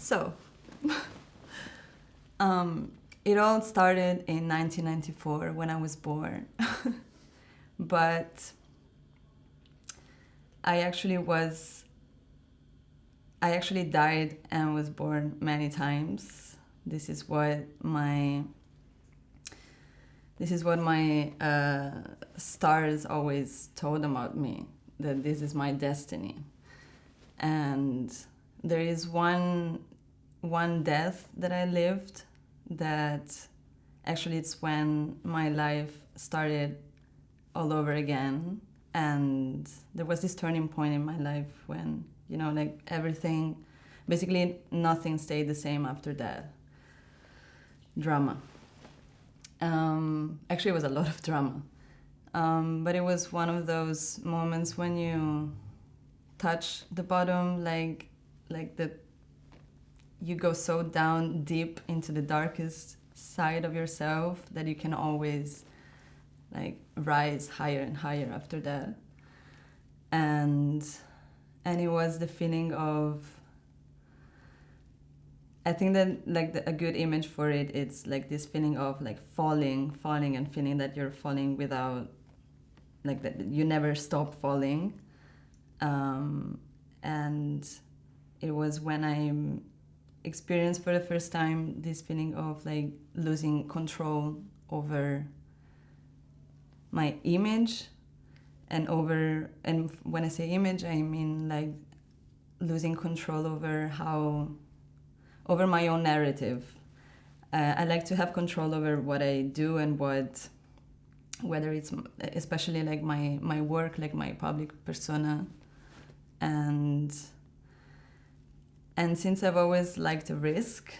So, it all started in 1994 when I was born. But I actually died and was born many times. This is what my stars always told about me, that this is my destiny. And there is one death that I lived that actually it's when my life started all over again. And there was this turning point in my life when, like everything, basically nothing stayed the same after that. Drama. Actually, it was a lot of drama. But it was one of those moments when you touch the bottom, like you go so down deep into the darkest side of yourself that you can always rise higher and higher after that. And it was the feeling of, I think that a good image for it, it's this feeling of falling and feeling that you're falling without, that you never stop falling. And it was when I experienced for the first time this feeling of losing control over my image, and when I say image, I mean losing control over my own narrative. I like to have control over what I do and whether it's especially my work, my public persona. And since I've always liked a risk,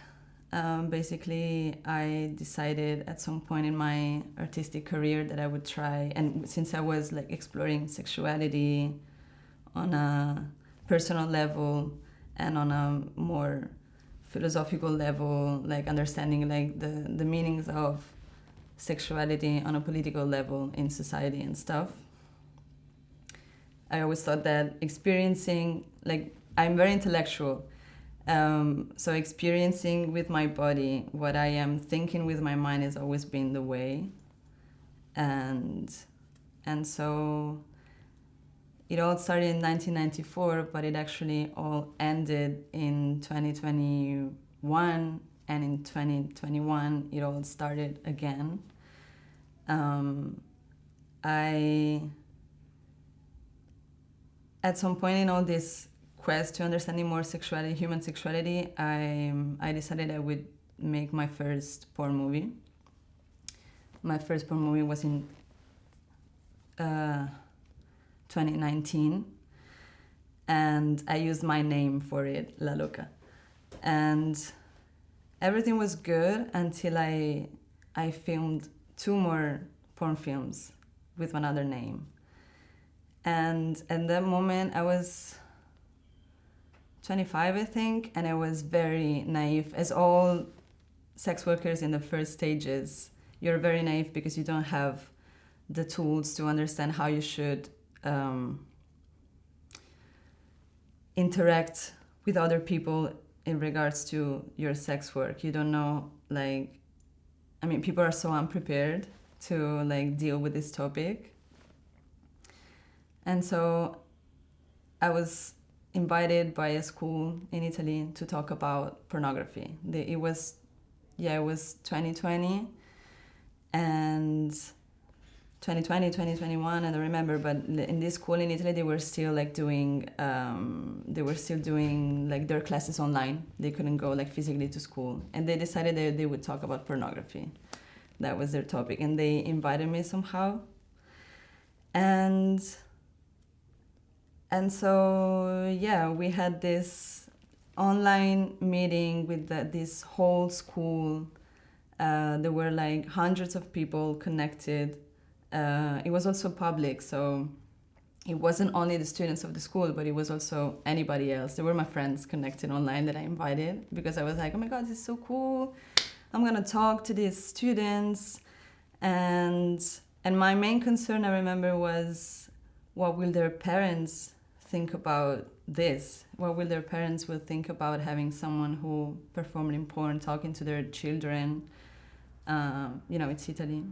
basically I decided at some point in my artistic career that I would try, and since I was exploring sexuality on a personal level and on a more philosophical level, understanding the meanings of sexuality on a political level in society and stuff, I always thought that experiencing, I'm very intellectual, so experiencing with my body what I am thinking with my mind has always been the way. And so it all started in 1994, but it actually all ended in 2021, and in 2021 it all started again. At some point in all this quest to understanding more sexuality, human sexuality, I decided I would make my first porn movie. My first porn movie was in 2019, and I used my name for it, La Loca. And everything was good until I filmed 2 more porn films with another name. And at that moment, I was 25, I think, and I was very naive. As all sex workers in the first stages, you're very naive because you don't have the tools to understand how you should interact with other people in regards to your sex work. You don't know, people are so unprepared to deal with this topic. And so I was invited by a school in Italy to talk about pornography. It was 2020 and 2020, 2021, I don't remember, but in this school in Italy, they were still doing their classes online. They couldn't go physically to school, and they decided they would talk about pornography. That was their topic, and they invited me somehow. And so, we had this online meeting with this whole school. There were hundreds of people connected. It was also public, so it wasn't only the students of the school, but it was also anybody else. They were my friends connected online that I invited, because I was like, oh my God, this is so cool. I'm going to talk to these students. And my main concern, I remember, was what will their parents think about this? What will their parents will think about having someone who performed in porn talking to their children? It's Italy.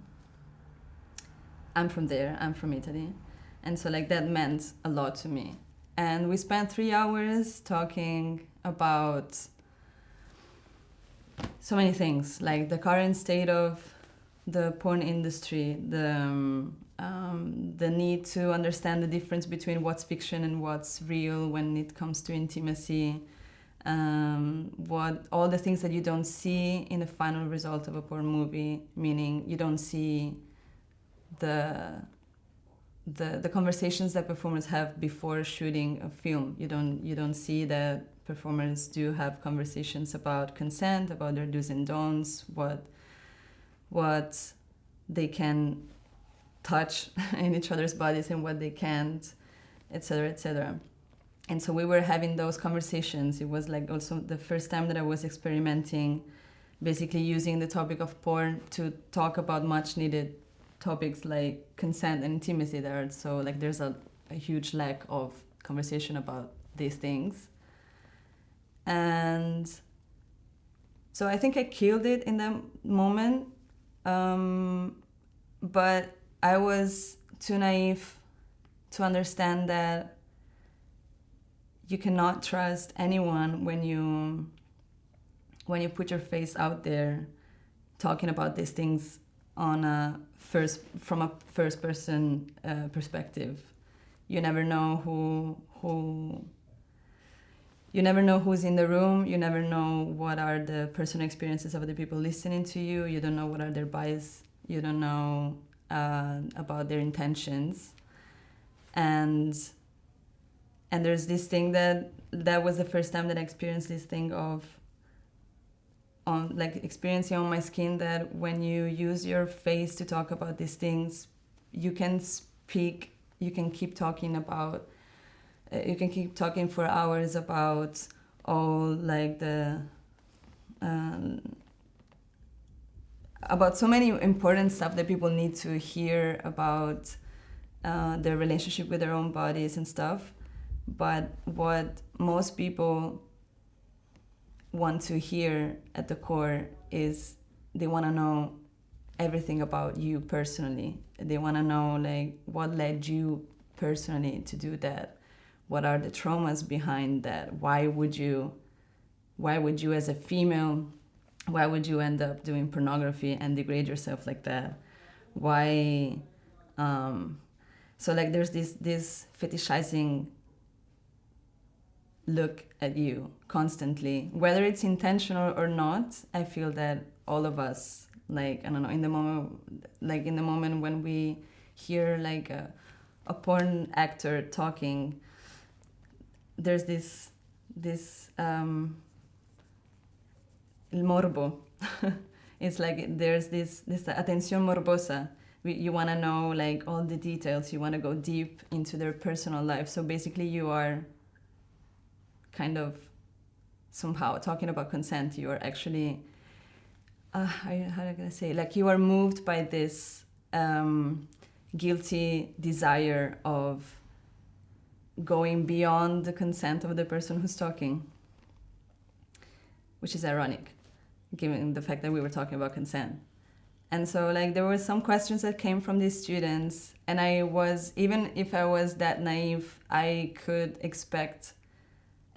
I'm from there. I'm from Italy. And so like that meant a lot to me. And we spent 3 hours talking about so many things, like the current state of the porn industry, the need to understand the difference between what's fiction and what's real when it comes to intimacy, what all the things that you don't see in the final result of a porn movie, meaning you don't see the conversations that performers have before shooting a film. You don't see that performers do have conversations about consent, about their do's and don'ts, what they can touch in each other's bodies and what they can't, etc., etc. And so we were having those conversations. It was like also the first time that I was experimenting, basically using the topic of porn to talk about much needed topics like consent and intimacy there. So like there's a huge lack of conversation about these things. And so I think I killed it in that moment. But I was too naive to understand that you cannot trust anyone when you put your face out there talking about these things from a first person perspective. You never know you never know who's in the room. You never know what are the personal experiences of the people listening to you. You don't know what are their bias. You don't know about their intentions. And there's this thing that was the first time that I experienced this thing of experiencing on my skin that when you use your face to talk about these things, you can speak, you can keep talking about, you can keep talking for hours about all like the about so many important stuff that people need to hear about their relationship with their own bodies and stuff. But what most people want to hear at the core is they want to know everything about you personally. They want to know like what led you personally to do that. What are the traumas behind that? Why would you as a female, why would you end up doing pornography and degrade yourself like that? Why? So like there's this fetishizing look at you constantly, whether it's intentional or not. I feel that all of us, like, I don't know, in the moment when we hear like a porn actor talking, there's this el morbo. It's like there's this atención morbosa. You want to know like all the details. You want to go deep into their personal life. So basically you are kind of somehow talking about consent. You are actually, how am I going to say? Like you are moved by this guilty desire of going beyond the consent of the person who's talking, which is ironic, given the fact that we were talking about consent. And so like there were some questions that came from these students, and even if I was that naive, I could expect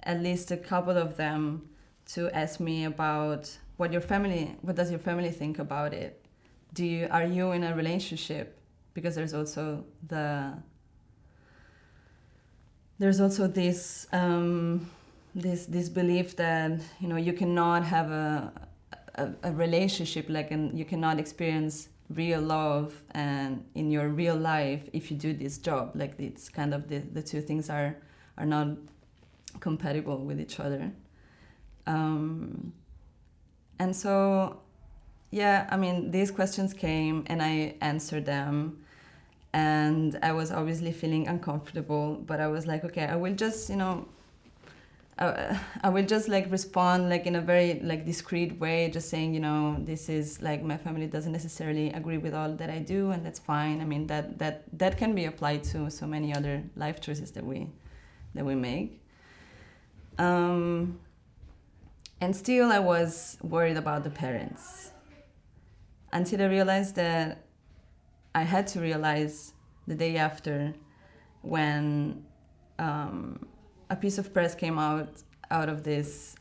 at least a couple of them to ask me about what does your family think about it? Are you in a relationship? Because there's also this this belief that you cannot have a relationship and you cannot experience real love and in your real life if you do this job. Like it's kind of the two things are not compatible with each other. And so yeah, I mean, these questions came and I answered them, and I was obviously feeling uncomfortable, but I was like, okay, I will just I will just like respond like in a very like discreet way, just saying, this is like my family doesn't necessarily agree with all that I do, and that's fine. I mean, that can be applied to so many other life choices that we make. And still I was worried about the parents, until I realized that I had to realize the day after, when a piece of press came out of this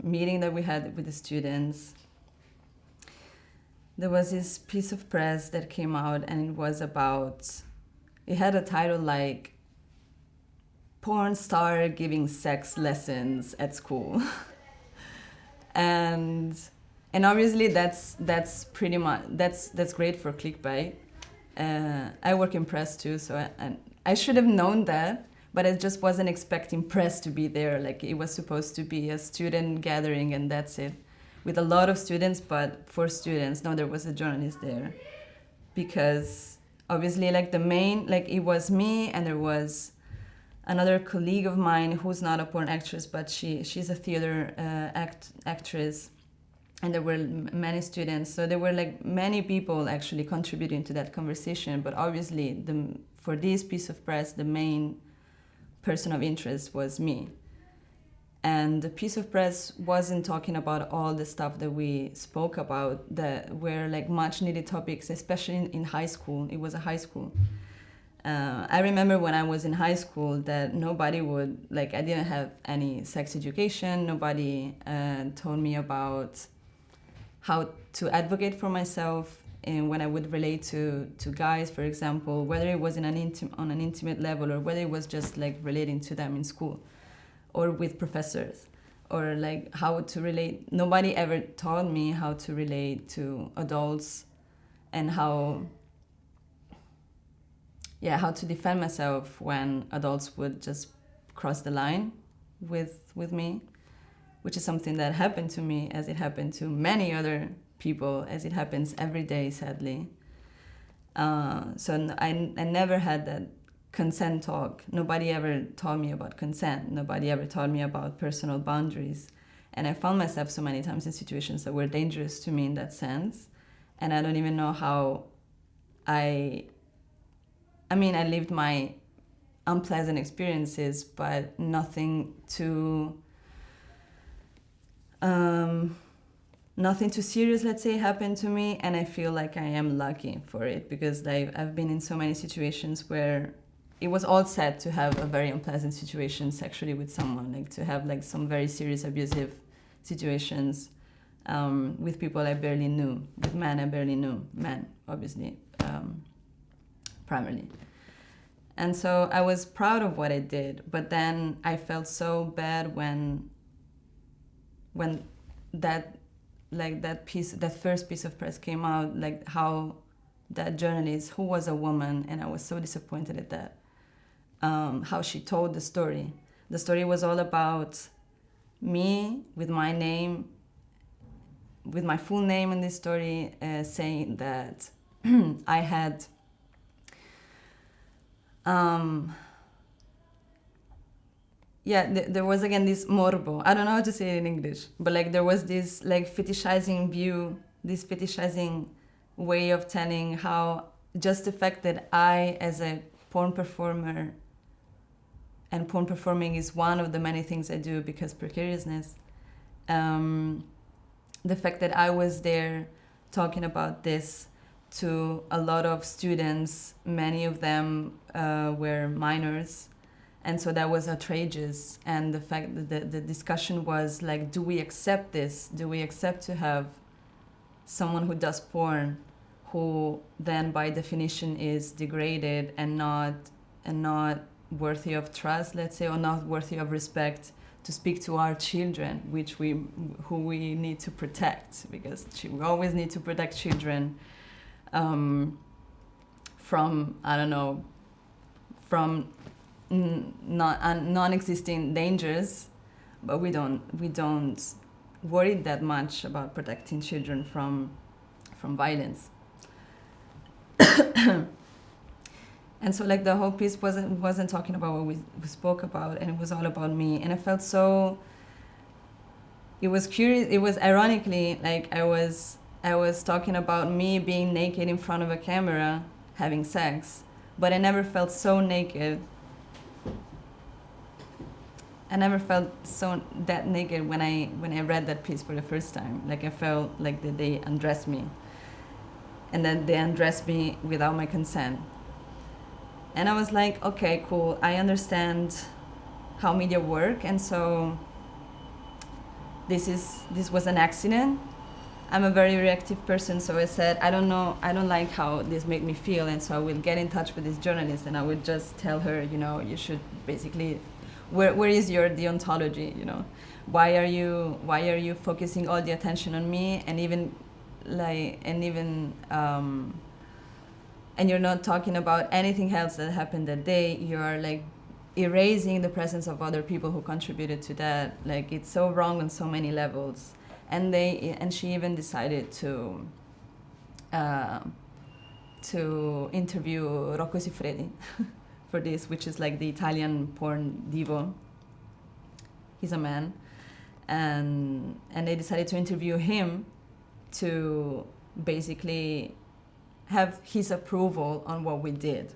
meeting that we had with the students. There was this piece of press that came out, and it had a title like "Porn Star Giving Sex Lessons at School." and obviously that's pretty much that's great for clickbait. I work in press too, so I should have known that, but I just wasn't expecting press to be there. Like, it was supposed to be a student gathering and that's it, with a lot of students, but for students. No, there was a journalist there, because obviously, like, it was me, and there was another colleague of mine who's not a porn actress, but she's a theater actress, and there were many students. So there were like many people actually contributing to that conversation. But obviously, for this piece of press, the main person of interest was me. And the piece of press wasn't talking about all the stuff that we spoke about that were like much needed topics, especially in high school. It was a high school. I remember when I was in high school that nobody would, like, I didn't have any sex education. Nobody told me about how to advocate for myself, and when I would relate to guys, for example, whether it was on an intimate level, or whether it was just like relating to them in school or with professors, or like how to relate. Nobody ever taught me how to relate to adults, and how to defend myself when adults would just cross the line with me, which is something that happened to me, as it happened to many other people, as it happens every day, sadly. So I never had that consent talk. Nobody ever taught me about consent. Nobody ever taught me about personal boundaries. And I found myself so many times in situations that were dangerous to me in that sense. And I don't even know how I lived my unpleasant experiences, but nothing too serious, let's say, happened to me. And I feel like I am lucky for it, because I've been in so many situations where it was all set to have a very unpleasant situation sexually with someone, like to have like some very serious abusive situations with people I barely knew, with men I barely knew, men, obviously, primarily. And so I was proud of what I did, but then I felt so bad when that first piece of press came out, like how that journalist, who was a woman, and I was so disappointed at that, how she told the story. The story was all about me with my name, with my full name in this story, saying that I had there was again this morbo. I don't know how to say it in English, but like there was this like fetishizing view, this fetishizing way of telling how just the fact that I, as a porn performer, and porn performing is one of the many things I do because precariousness, the fact that I was there talking about this to a lot of students, many of them were minors, and so that was outrageous. And the fact that the discussion was like, do we accept this? Do we accept to have someone who does porn, who then by definition is degraded and not worthy of trust, let's say, or not worthy of respect, to speak to our children, who we need to protect, because we always need to protect children from, I don't know, from non-existing dangers, but we don't worry that much about protecting children from violence. And so like the whole piece wasn't talking about what we spoke about, and it was all about me. And I felt so, it was curious, it was ironically like I was talking about me being naked in front of a camera having sex, but I never felt so naked I never felt so that naked when I read that piece for the first time. Like I felt like that they undressed me, and then they undressed me without my consent. And I was like, okay, cool. I understand how media work, and so this was an accident. I'm a very reactive person, so I said, I don't know, I don't like how this made me feel, and so I will get in touch with this journalist, and I would just tell her, you know, you should basically, where is your deontology, you know? Why are you focusing all the attention on me, and and you're not talking about anything else that happened that day. You're like erasing the presence of other people who contributed to that. Like, it's so wrong on so many levels. And she even decided to interview Rocco Siffredi for this, which is like the Italian porn divo. He's a man, and they decided to interview him to basically have his approval on what we did,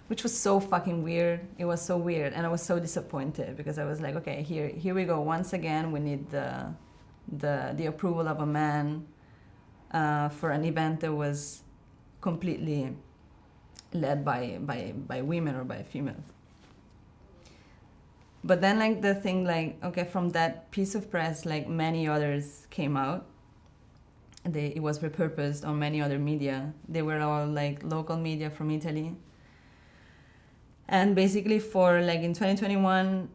which was so fucking weird. It was so weird, and I was so disappointed because I was like, okay, here we go. Once again, we need the approval of a man for an event that was completely led by women or by females. But then, like, the thing, like, okay, from that piece of press, like, many others came out. It was repurposed on many other media. They were all, like, local media from Italy. And basically for, like, in 2021,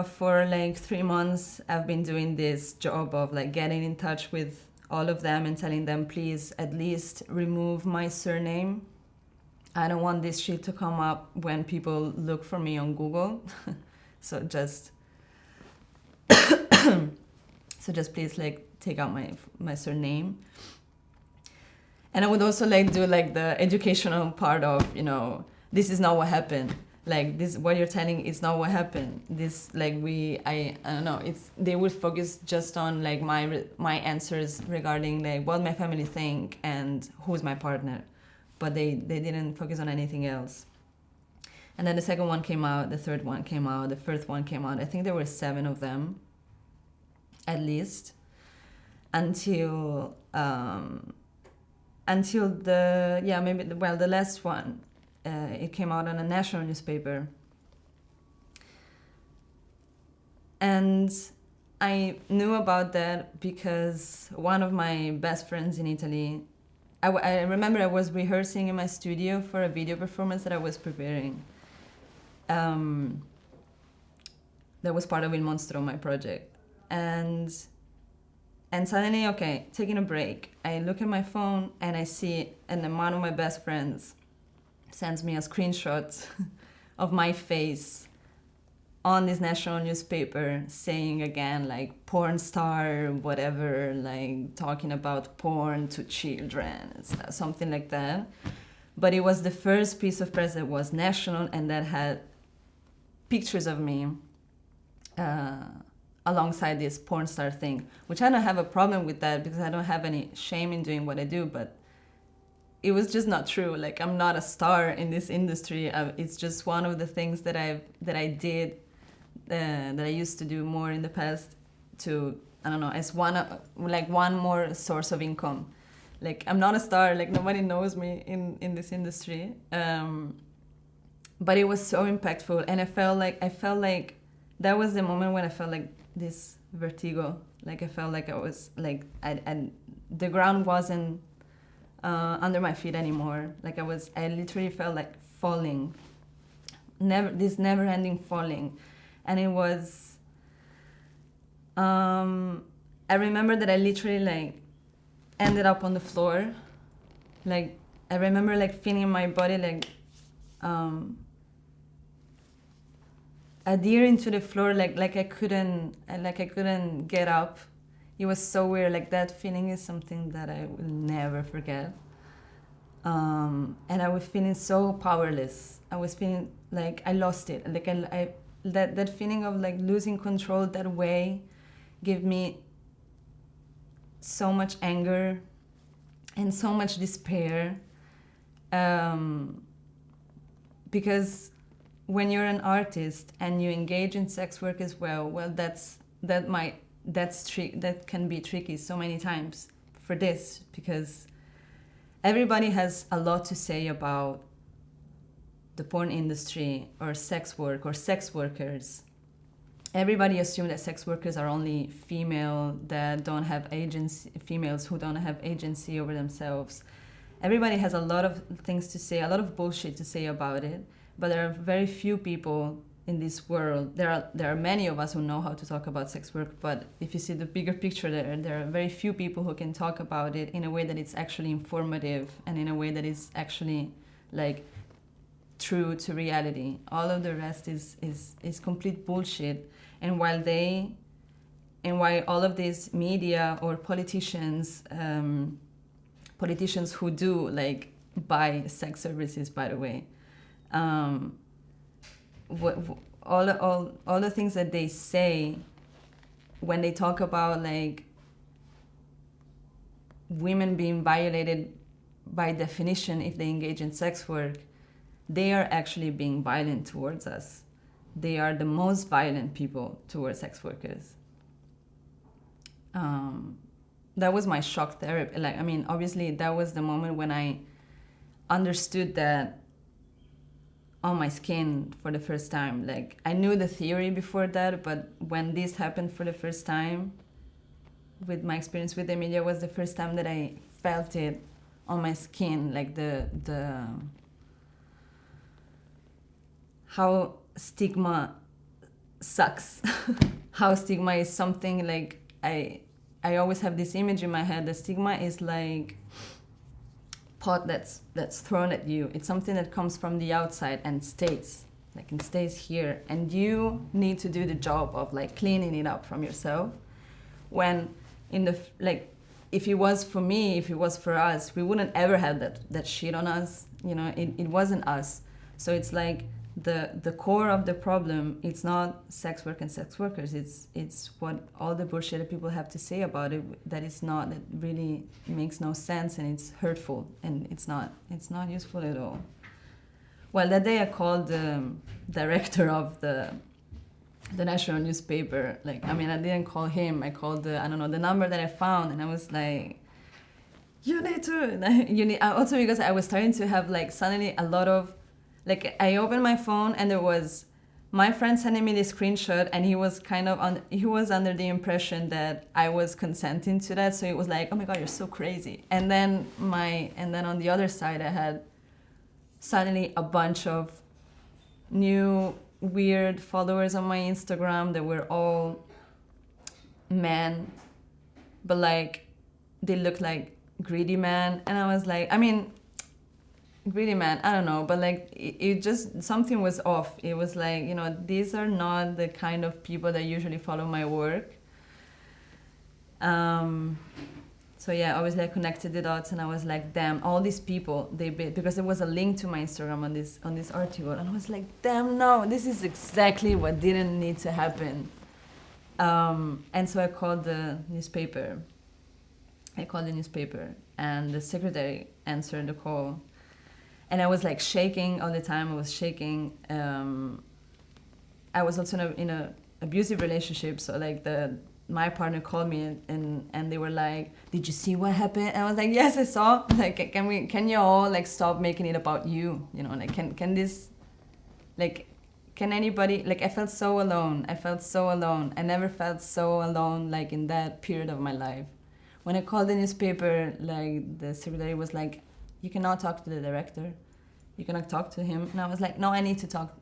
for, like, 3 months, I've been doing this job of, like, getting in touch with all of them and telling them, please, at least remove my surname. I don't want this shit to come up when people look for me on Google. So just please, like, take out my surname. And I would also, like, do, like, the educational part of, you know, this is not what happened. Like, this, what you're telling is not what happened. This, like, I don't know, they would focus just on, like, my answers regarding, like, what my family think and who's my partner. But they didn't focus on anything else. And then the second one came out, the third one came out, the fourth one came out. I think there were 7 of them, at least, until the last one. It came out on a national newspaper. And I knew about that because one of my best friends in Italy, I remember I was rehearsing in my studio for a video performance that I was preparing. That was part of Il Monstro, my project. And suddenly, okay, taking a break, I look at my phone and I see, and then one of my best friends sends me a screenshot of my face on this national newspaper saying again, like, porn star, whatever, like, talking about porn to children, something like that. But it was the first piece of press that was national and that had pictures of me alongside this porn star thing, which I don't have a problem with that because I don't have any shame in doing what I do, but it was just not true. Like, I'm not a star in this industry. It's just one of the things that I did, that I used to do more in the past to, I don't know, as one more source of income. Like, I'm not a star. Like, nobody knows me in this industry. But it was so impactful, and I felt like that was the moment when I felt like this vertigo. Like, I felt like I was like, the ground wasn't under my feet anymore. Like, I literally felt like falling, this never-ending falling. And it was, I remember that I literally, like, ended up on the floor. Like, I remember, like, feeling my body, like, adhering to the floor, like I couldn't get up. It was so weird. Like, that feeling is something that I will never forget. And I was feeling so powerless. I was feeling like I lost it. Like, that feeling of, like, losing control that way gave me so much anger and so much despair, because when you're an artist and you engage in sex work as well, that can be tricky so many times for this, because everybody has a lot to say about the porn industry or sex work or sex workers. Everybody assumes that sex workers are only females who don't have agency over themselves. Everybody has a lot of things to say, a lot of bullshit to say about it, but there are very few people in this world. There are many of us who know how to talk about sex work, but if you see the bigger picture, there are very few people who can talk about it in a way that it's actually informative and in a way that is actually like true to reality. All of the rest is complete bullshit. And while all of these media or politicians who do like buy sex services, by the way, all the things that they say when they talk about like women being violated by definition if they engage in sex work, they are actually being violent towards us. They are the most violent people towards sex workers. That was my shock therapy. Like, I mean, obviously that was the moment when I understood that on my skin for the first time. Like, I knew the theory before that, but when this happened for the first time, with my experience with the media, was the first time that I felt it on my skin, like the how stigma sucks. How stigma is something like, I always have this image in my head that stigma is like pot that's thrown at you. It's something that comes from the outside and stays here, and you need to do the job of like cleaning it up from yourself. When in the like, if it was for me, if it was for us, we wouldn't ever have that shit on us. You know, it wasn't us. So it's like the core of the problem, it's not sex work and sex workers, it's what all the bullshit that people have to say about it that really makes no sense, and it's hurtful, and it's not useful at all. Well, that day I called the director of the national newspaper. Like, I mean, I didn't call him, I called the number that I found, and I was like, you need also, because I was starting to have like suddenly a lot of, like, I opened my phone and there was my friend sending me this screenshot, and he was he was under the impression that I was consenting to that. So it was like, oh my God, you're so crazy. And then on the other side, I had suddenly a bunch of new weird followers on my Instagram that were all men, but like they looked like greedy men. And I was like, I mean, greedy man, I don't know, but like it just, something was off. It was like, you know, these are not the kind of people that usually follow my work. So yeah, obviously I connected the dots, and I was like, damn, all these people, because there was a link to my Instagram on this article, and I was like, damn, no, this is exactly what didn't need to happen. And so I called the newspaper. And the secretary answered the call. And I was like shaking all the time. I was shaking. I was also in a abusive relationship, so like my partner called me and they were like, "Did you see what happened?" And I was like, "Yes, I saw." Like, can you all like stop making it about you? You know, like can this, like, can anybody, like, I felt so alone. I never felt so alone like in that period of my life. When I called the newspaper, like the secretary was like, "You cannot talk to the director. You cannot talk to him." And I was like, "No, I need to talk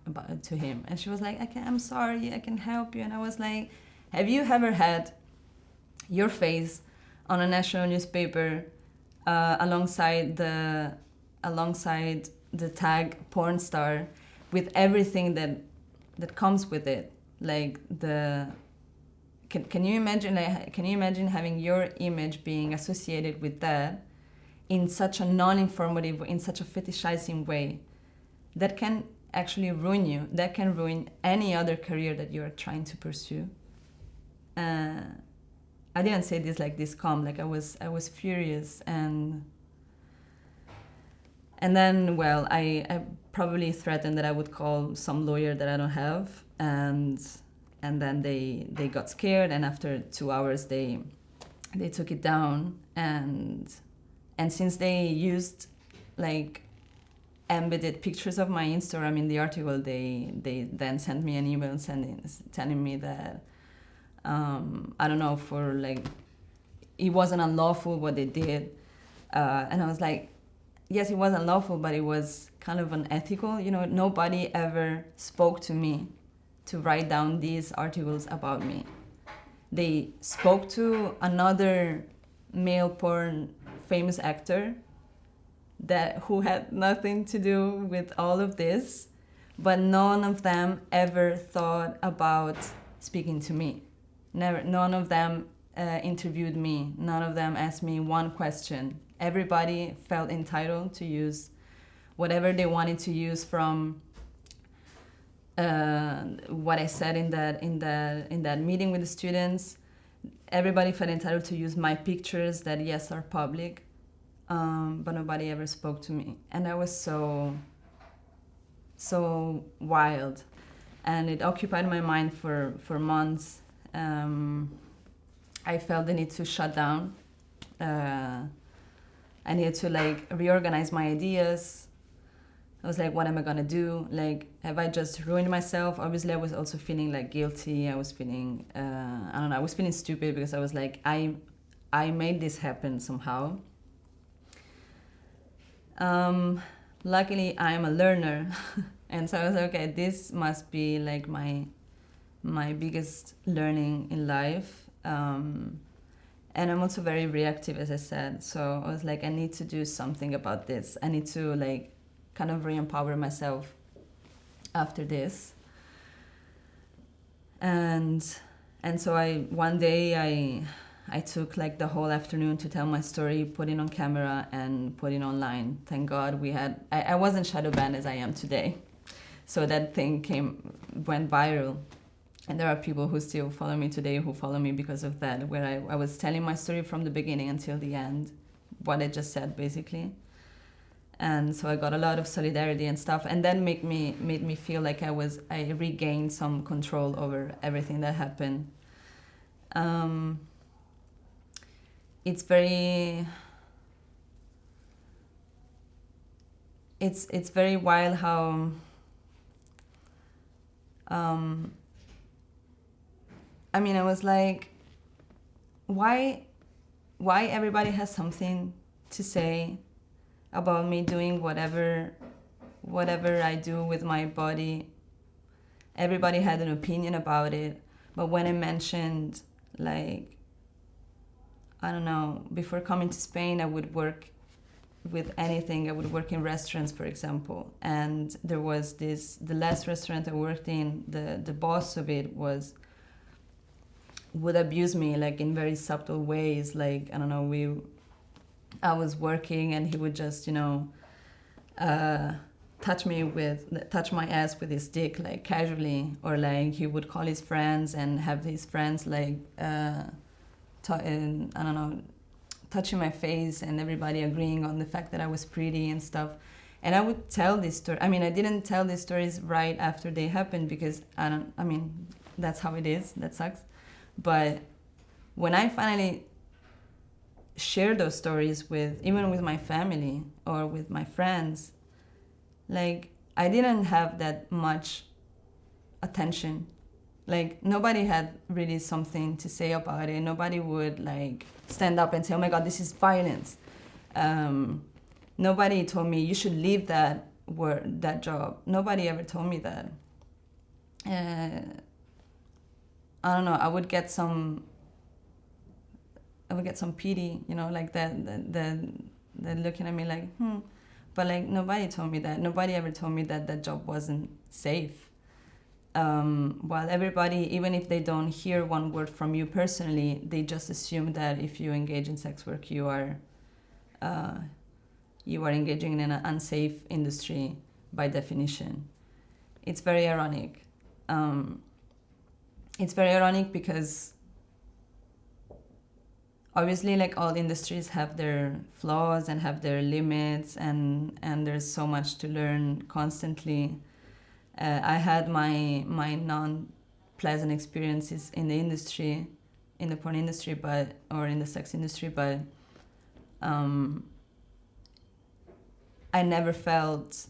to him." And she was like, I'm sorry, I can help you. And I was like, have you ever had your face on a national newspaper alongside the tag porn star, with everything that comes with it? Like can you imagine having your image being associated with that in such a non-informative, in such a fetishizing way that can actually ruin you, that can ruin any other career that you're trying to pursue? I didn't say this like this calm, like I was furious, and then, well, I probably threatened that I would call some lawyer that I don't have, and then they got scared, and after 2 hours they took it down, and since they used like embedded pictures of my Instagram in the article, they then sent me an email telling me that I don't know, for like it wasn't unlawful what they did, and I was like, yes, it was unlawful, but it was kind of unethical. You know, nobody ever spoke to me to write down these articles about me. They spoke to another male porn famous actor who had nothing to do with all of this, but none of them ever thought about speaking to me. None of them interviewed me. None of them asked me one question. Everybody felt entitled to use whatever they wanted to use from what I said in that meeting with the students. Everybody felt entitled to use my pictures that, yes, are public, but nobody ever spoke to me. And that was so wild. And it occupied my mind for months. I felt the need to shut down. I needed to like reorganize my ideas. I was like, what am I gonna do? Like, have I just ruined myself? Obviously, I was also feeling like guilty. I was feeling, I don't know, I was feeling stupid because I was like, I made this happen somehow. Luckily, I'm a learner. And so I was like, okay, this must be like my biggest learning in life. And I'm also very reactive, as I said. So I was like, I need to do something about this. I need to like kind of re-empower myself after this. And so one day I took like the whole afternoon to tell my story, put it on camera and put it online. Thank God I wasn't shadow banned as I am today. So that thing went viral. And there are people who still follow me today who follow me because of that, where I was telling my story from the beginning until the end, what I just said, basically. And so I got a lot of solidarity and stuff, and that made me feel like I regained some control over everything that happened. It's very wild how I mean, I was like, why everybody has something to say about me doing whatever I do with my body. Everybody had an opinion about it. But when I mentioned, like, I don't know, before coming to Spain, I would work with anything. I would work in restaurants, for example. And there was the last restaurant I worked in, the boss of it would abuse me, like, in very subtle ways. Like, I don't know, I was working and he would just, you know, touch my ass with his dick, like, casually. Or, like, he would call his friends and have his friends, like, I don't know, touching my face and everybody agreeing on the fact that I was pretty and stuff. And I would tell this story. I mean, I didn't tell these stories right after they happened because that's how it is. That sucks. But when I finally share those stories even with my family or with my friends, like, I didn't have that much attention. Like, nobody had really something to say about it. Nobody would, like, stand up and say, oh my God, this is violence. Nobody told me, you should leave that job. Nobody ever told me that. I don't know, I would get some pity, you know, like that looking at me like, But, like, nobody told me that. Nobody ever told me that job wasn't safe. While everybody, even if they don't hear one word from you personally, they just assume that if you engage in sex work, you are engaging in an unsafe industry by definition. It's very ironic. It's very ironic because obviously, like, all industries have their flaws and have their limits, and there's so much to learn constantly. I had my non-pleasant experiences in the industry, in the porn industry, or in the sex industry, but I never felt.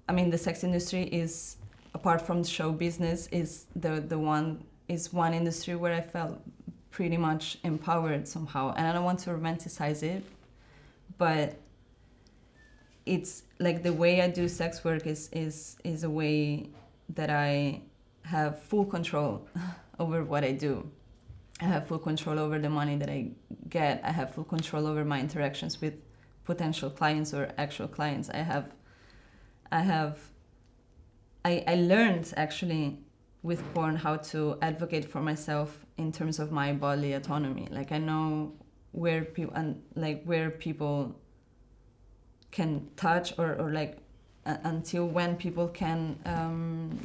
I mean, the sex industry is, apart from show business, is one industry where I felt pretty much empowered somehow. And I don't want to romanticize it, but it's like the way I do sex work is a way that I have full control over what I do. I have full control over the money that I get. I have full control over my interactions with potential clients or actual clients. I learned actually with porn how to advocate for myself in terms of my bodily autonomy. Like, I know where people can touch, or like until when people can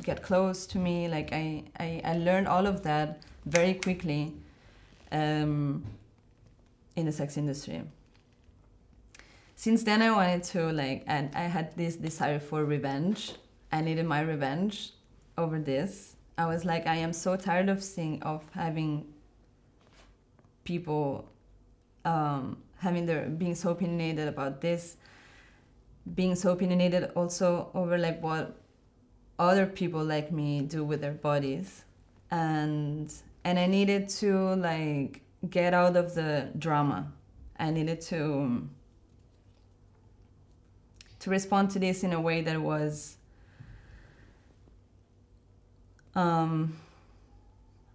get close to me. Like, I learned all of that very quickly in the sex industry. Since then, I wanted to, like, and I had this desire for revenge. I needed my revenge over this. I was like, I am so tired of having people being so opinionated about this, being so opinionated also over like what other people like me do with their bodies, and I needed to like get out of the drama. I needed to respond to this in a way that was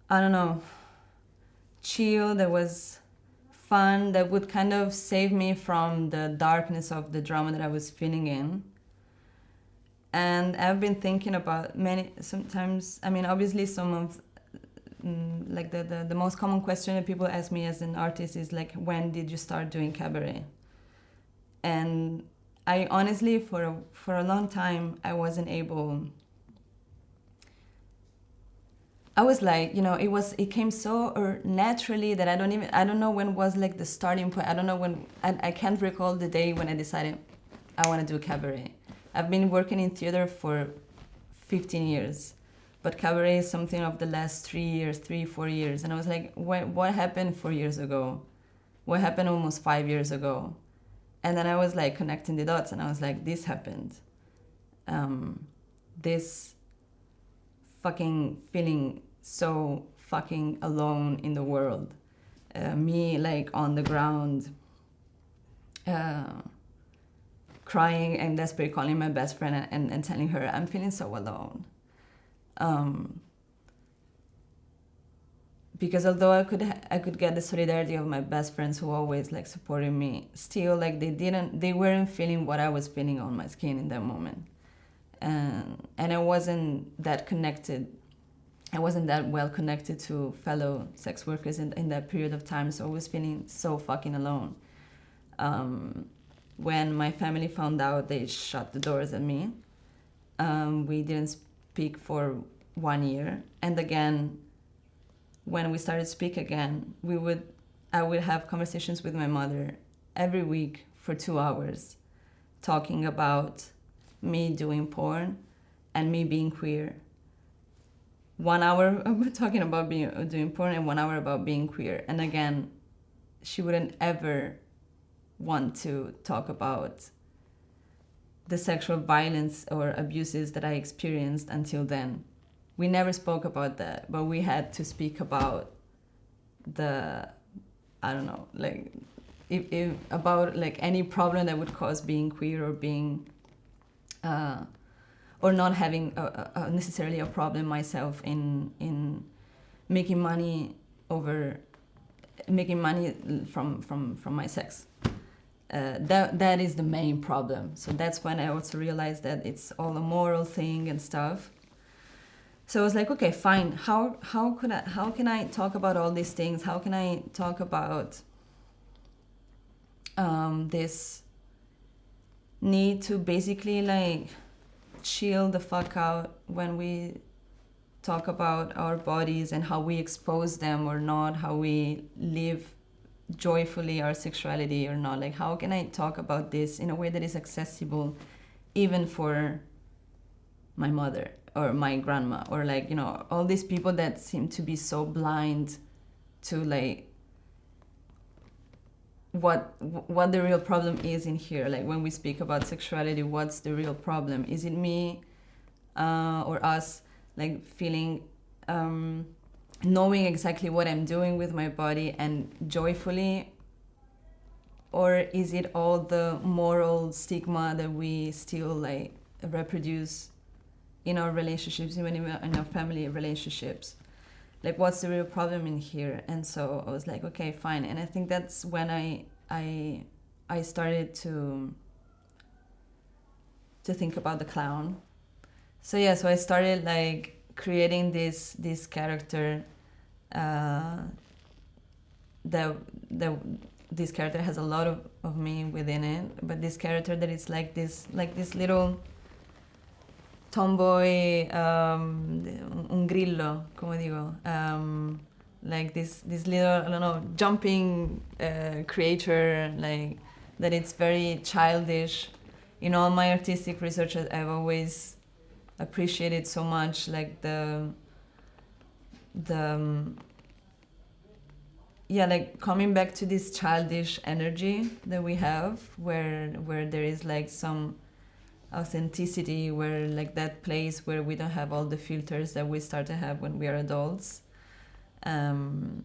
I don't know, chill, that was fun, that would kind of save me from the darkness of the drama that I was feeling in. And I've been thinking about sometimes, I mean, obviously some of, like the most common question that people ask me as an artist is like, when did you start doing cabaret? And I honestly, for a long time, I wasn't able. I was like, you know, it came so naturally that I don't know when was like the starting point. I don't know when, I can't recall the day when I decided I want to do cabaret. I've been working in theater for 15 years, but cabaret is something of the last 4 years. And I was like, what happened 4 years ago? What happened almost 5 years ago? And then I was like connecting the dots, and I was like, this happened. This fucking feeling so fucking alone in the world. Me like on the ground, crying and desperately calling my best friend and telling her I'm feeling so alone. Because although I could get the solidarity of my best friends who always like supported me, still like they weren't feeling what I was feeling on my skin in that moment. And I wasn't that connected. I wasn't that well connected to fellow sex workers in that period of time, so I was feeling so fucking alone. When my family found out, they shut the doors at me. We didn't speak for 1 year, and again, when we started to speak again, I would have conversations with my mother every week for 2 hours, talking about me doing porn and me being queer. 1 hour talking about doing porn and 1 hour about being queer. And again, she wouldn't ever want to talk about the sexual violence or abuses that I experienced until then. We never spoke about that, but we had to speak about about like any problem that would cause being queer or being or not having necessarily a problem myself in making money from my sex. That is the main problem. So that's when I also realized that it's all a moral thing and stuff. So I was like, okay, fine. How can I talk about all these things? How can I talk about this need to basically like chill the fuck out when we talk about our bodies and how we expose them or not, how we live joyfully our sexuality or not. Like, how can I talk about this in a way that is accessible even for my mother or my grandma, or like, you know, all these people that seem to be so blind to like what the real problem is in here. Like, when we speak about sexuality, what's the real problem? Is it me or us like feeling knowing exactly what I'm doing with my body and joyfully, or is it all the moral stigma that we still like reproduce in our relationships, even in our family relationships? Like, what's the real problem in here? And so I was like, okay, fine. And I think that's when I started to think about the clown. So yeah, so I started like creating this character. This character has a lot of me within it, but this character that is like this little tomboy, un grillo, como digo, like this little, I don't know, jumping creature, like that it's very childish. In all my artistic research, I've always appreciated so much like the yeah, like coming back to this childish energy that we have, where there is like some authenticity, where like that place where we don't have all the filters that we start to have when we are adults, and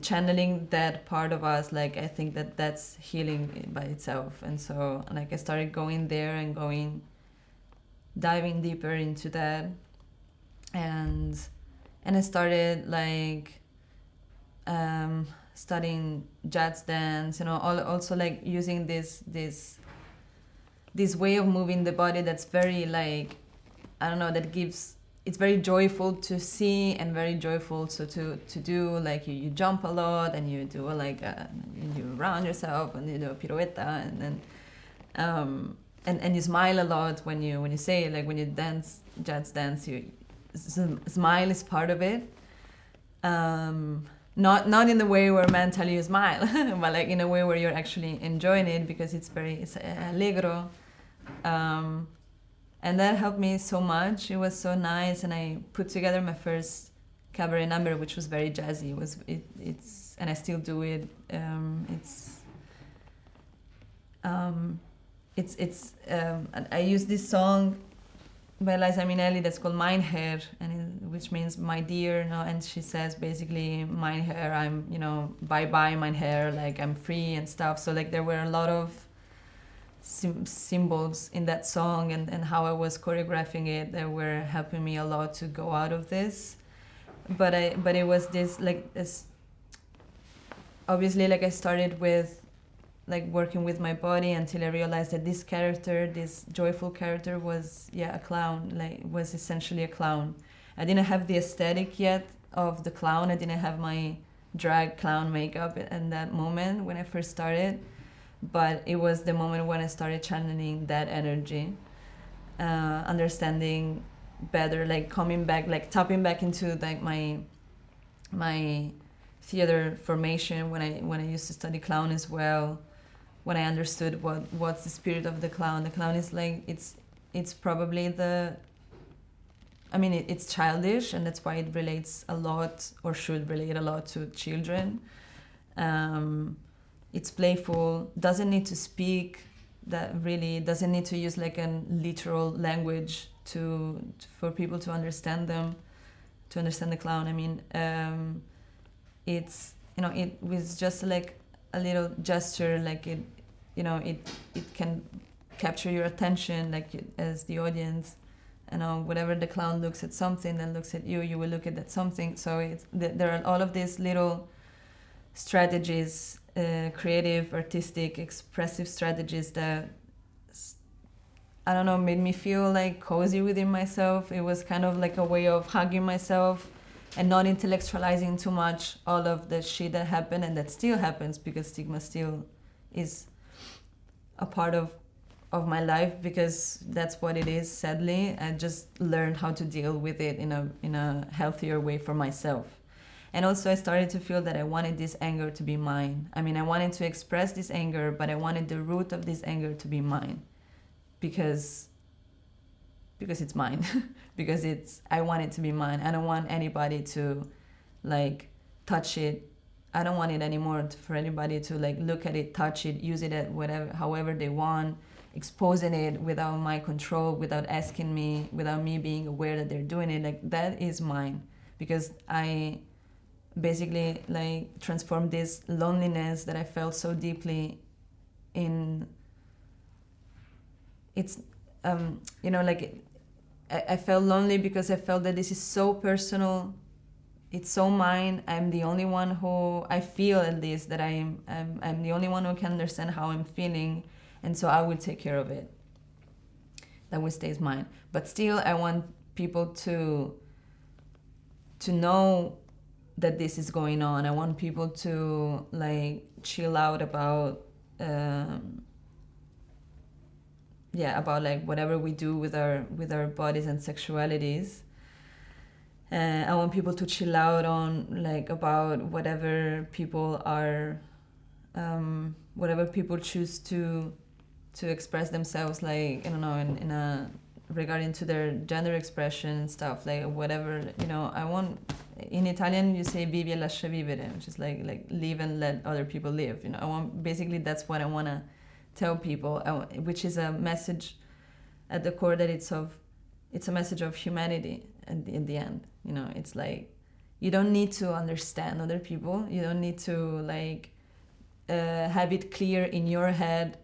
channeling that part of us, like I think that's healing by itself. And so like I started going there and diving deeper into that, and I started like studying jazz dance, you know, also like using this way of moving the body that's very like, I don't know, that gives, it's very joyful to see and very joyful to do. Like you jump a lot and you do like you round yourself and you do a piroueta, and then and you smile a lot when you say, like when you dance jazz dance, you smile is part of it. Not in the way where men tell you smile, but like in a way where you're actually enjoying it, because it's allegro. And that helped me so much. It was so nice, and I put together my first cabaret number, which was very jazzy. It's and I still do it. I use this song by Liza Minnelli that's called Mein Herr, which means my dear, you know, and she says basically, Mein Herr, I'm, you know, bye mein Herr, like I'm free and stuff. So like there were a lot of symbols in that song, and how I was choreographing it that were helping me a lot to go out of this. But it was this like this, obviously, like I started with like working with my body until I realized that this character, this joyful character, was a clown, like was essentially a clown. I didn't have the aesthetic yet of the clown. I didn't have my drag clown makeup in that moment when I first started, but it was the moment when I started channeling that energy, understanding better, like coming back, like tapping back into like my theater formation when I used to study clown as well. When I understood what's the spirit of the clown. The clown is like, it's probably it's childish, and that's why it relates a lot, or should relate a lot, to children. It's playful, doesn't need to speak, that really doesn't need to use like a literal language for people to understand them, to understand the clown. I mean, it's, you know, it was just like a little gesture, like it, you know, it can capture your attention, like as the audience, you know, whatever the clown looks at something, then looks at you, you will look at that something. So there are all of these little strategies, creative, artistic, expressive strategies that, I don't know, made me feel like cozy within myself. It was kind of like a way of hugging myself and not intellectualizing too much all of the shit that happened and that still happens, because stigma still is a part of of my life, because that's what it is. Sadly, I just learned how to deal with it in a healthier way for myself. And also I started to feel that I wanted this anger to be mine. I mean, I wanted to express this anger, but I wanted the root of this anger to be mine, because it's mine. Because I want it to be mine. I don't want anybody to like touch it. I don't want it anymore for anybody to like look at it, touch it, use it at whatever, however they want, exposing it without my control, without asking me, without me being aware that they're doing it. Like, that is mine, because I basically like transformed this loneliness that I felt so deeply in. It's like I felt lonely because I felt that this is so personal. It's so mine. I'm the only one who, I feel at least, that I'm the only one who can understand how I'm feeling, and so I will take care of it. That will stay mine. But still, I want people to know that this is going on. I want people to like chill out about about like whatever we do with our bodies and sexualities. I want people to chill out on like about whatever people are, whatever people choose to express themselves, like, I don't know, in a regarding to their gender expression and stuff, like whatever, I want, in Italian you say vivi e lascia vivere, which is like live and let other people live. I want, basically that's what I want to tell people, which is a message at the core that it's a message of humanity in the end. It's like, you don't need to understand other people. You don't need to like have it clear in your head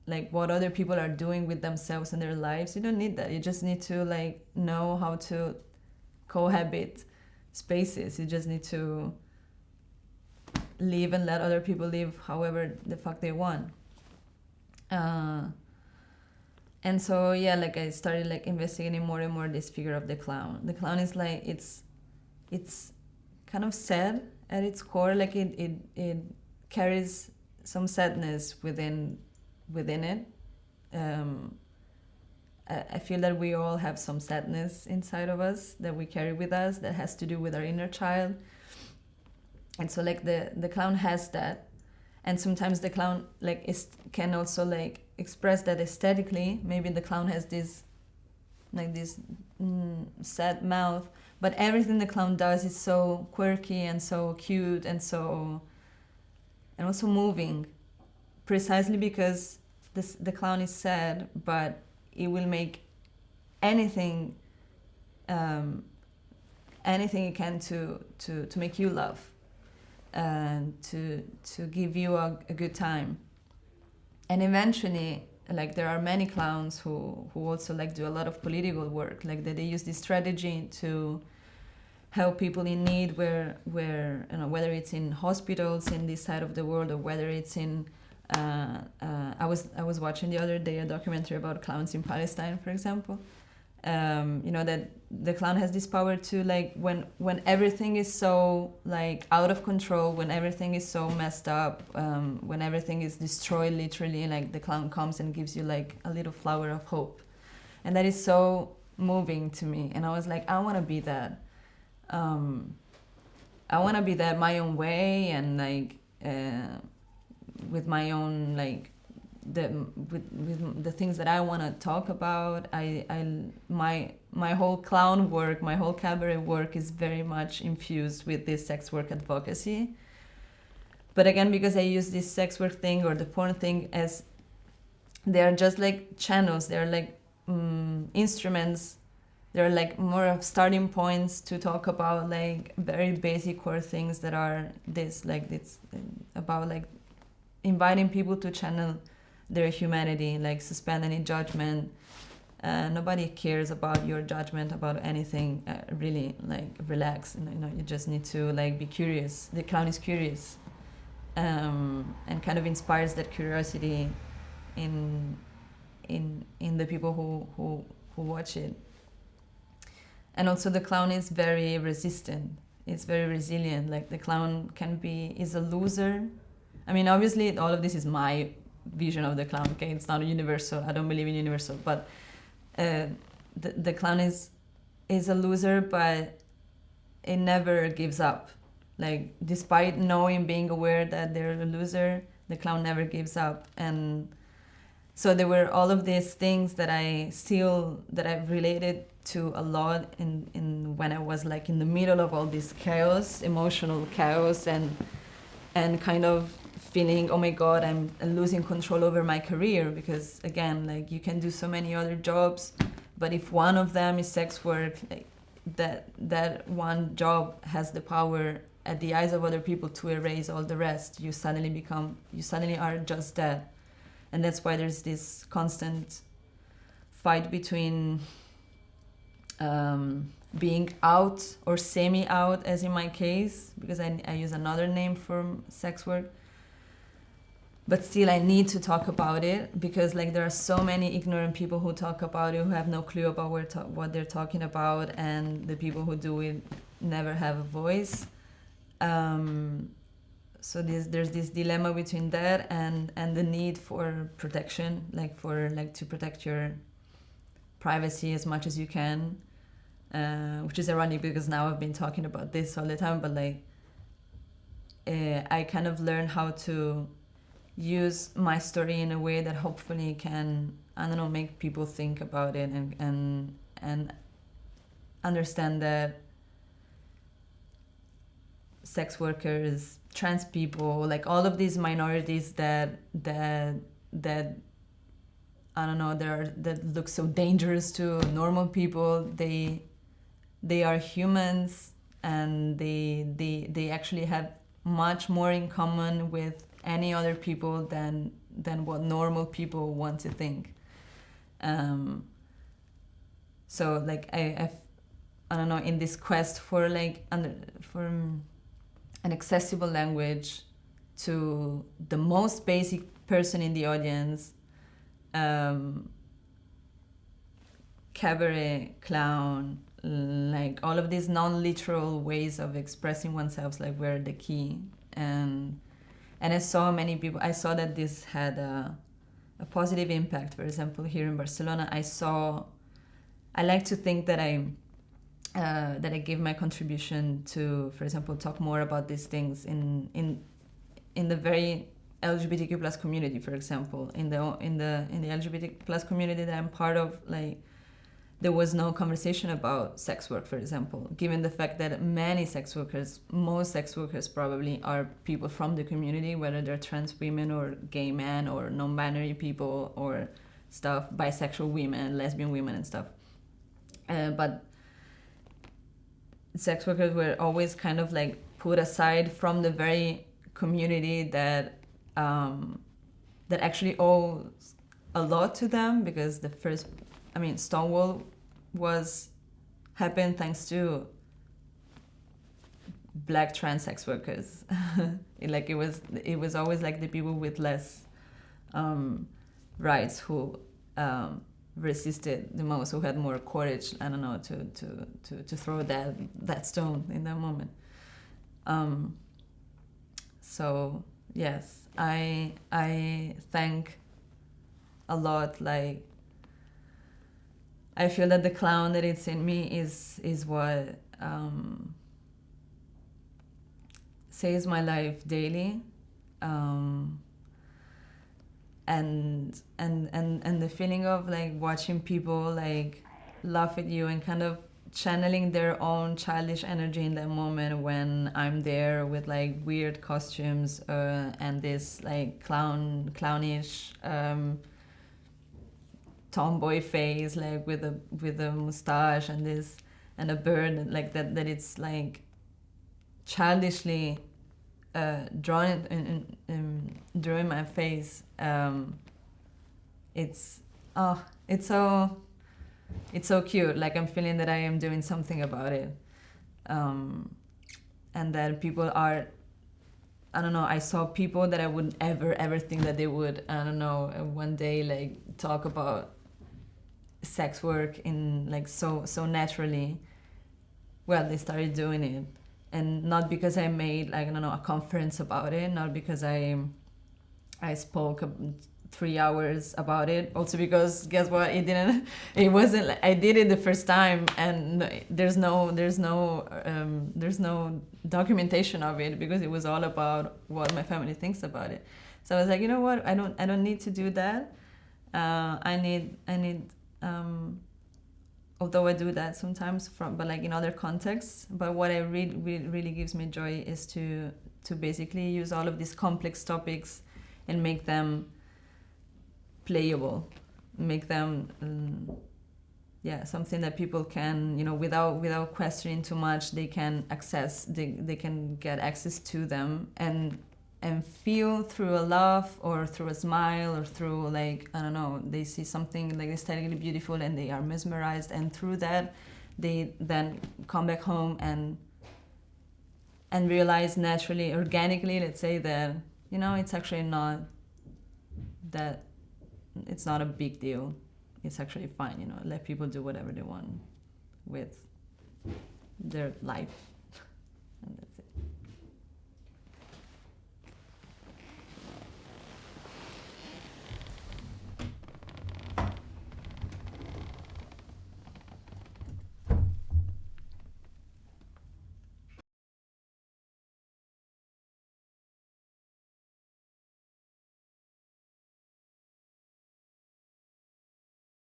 like what other people are doing with themselves and their lives. You don't need that. You just need to like know how to cohabit spaces. You just need to live and let other people live however the fuck they want. And so like I started like investigating more and more this figure of the clown. The clown is like, it's kind of sad at its core. Like it carries some sadness within it. I feel that we all have some sadness inside of us that we carry with us, that has to do with our inner child. And so like the clown has that. And sometimes the clown like can also like express that aesthetically. Maybe the clown has this sad mouth, but everything the clown does is so quirky and so cute and also moving, precisely because the clown is sad, but it will make anything it can to make you laugh. And to give you a good time. And eventually, like, there are many clowns who also like do a lot of political work, like that they use this strategy to help people in need, where whether it's in hospitals in this side of the world, or whether it's in I was watching the other day a documentary about clowns in Palestine, for example. That the clown has this power to, like, when everything is so like out of control, when everything is so messed up, when everything is destroyed literally, like the clown comes and gives you like a little flower of hope. And that is so moving to me. And I was like, I want to be that. I want to be that my own way, and like with my own like with the things that I want to talk about. My whole clown work, my whole cabaret work is very much infused with this sex work advocacy. But again, because I use this sex work thing or the porn thing as they're just like channels, they're like instruments, they're like more of starting points to talk about like very basic core things that are this about like inviting people to channel their humanity, like suspend any judgment. Nobody cares about your judgment about anything. Really, like, relax. You just need to like be curious. The clown is curious, and kind of inspires that curiosity in the people who watch it. And also, the clown is very resistant. It's very resilient. Like, the clown is a loser. I mean, obviously, all of this is my vision of the clown. Okay, it's not universal. I don't believe in universal, but the clown is a loser, but it never gives up. Like, despite knowing, being aware that they're a loser, the clown never gives up. And so there were all of these things that I've related to a lot in when I was like in the middle of all this chaos, emotional chaos, and kind of feeling, oh my God, I'm losing control over my career, because again, like, you can do so many other jobs, but if one of them is sex work, like, that one job has the power at the eyes of other people to erase all the rest. You suddenly are just that. And that's why there's this constant fight between being out or semi-out, as in my case, because I use another name for sex work. But still, I need to talk about it, because like there are so many ignorant people who talk about it, who have no clue about what they're talking about, and the people who do it never have a voice. So there's this dilemma between that and the need for protection, to protect your privacy as much as you can, which is ironic because now I've been talking about this all the time, but I kind of learned how to use my story in a way that hopefully can, I don't know, make people think about it and understand that sex workers, trans people, like all of these minorities that I don't know, that look so dangerous to normal people, they are humans, and they actually have much more in common with any other people than what normal people want to think. So like I don't know, in this quest for for an accessible language to the most basic person in the audience, cabaret, clown, like all of these non-literal ways of expressing oneself, like, were the key. And I saw many people, I saw that this had a positive impact. For example, here in Barcelona, I like to think that I gave my contribution to, for example, talk more about these things in the very LGBTQ plus community. For example, in the LGBT plus community that I'm part of, like, there was no conversation about sex work, for example, given the fact that most sex workers probably are people from the community, whether they're trans women or gay men or non-binary people or stuff, bisexual women, lesbian women and stuff. But sex workers were always kind of like put aside from the very community that actually owes a lot to them, because Stonewall happened thanks to Black trans sex workers. it was always like the people with less rights who resisted the most, who had more courage, I don't know, to throw that stone in that moment. So yes, I thank a lot, like, I feel that the clown that it's in me is what saves my life daily, and the feeling of like watching people like laugh at you and kind of channeling their own childish energy in that moment when I'm there with like weird costumes and this like clownish tomboy face, like with a mustache and a bird, like that it's like childishly drawn in my face. It's so cute. Like, I'm feeling that I am doing something about it, and that people are, I don't know, I saw people that I wouldn't ever think that they would, I don't know, one day like talk about sex work in like so naturally. Well, they started doing it, and not because I made like, I don't know, a conference about it, not because I spoke 3 hours about it. Also because guess what? It wasn't. I did it the first time, and there's no documentation of it because it was all about what my family thinks about it. So I was like, you know what? I don't need to do that. I need. Although I do that sometimes but like in other contexts. But what I really gives me joy is to basically use all of these complex topics and make them playable, make them something that people can, without questioning too much, they can get access to them and feel through a laugh or through a smile or through, like, I don't know, they see something like aesthetically beautiful and they are mesmerized, and through that they then come back home and realize naturally, organically, let's say, that it's actually not that, it's not a big deal, it's actually fine, let people do whatever they want with their life. And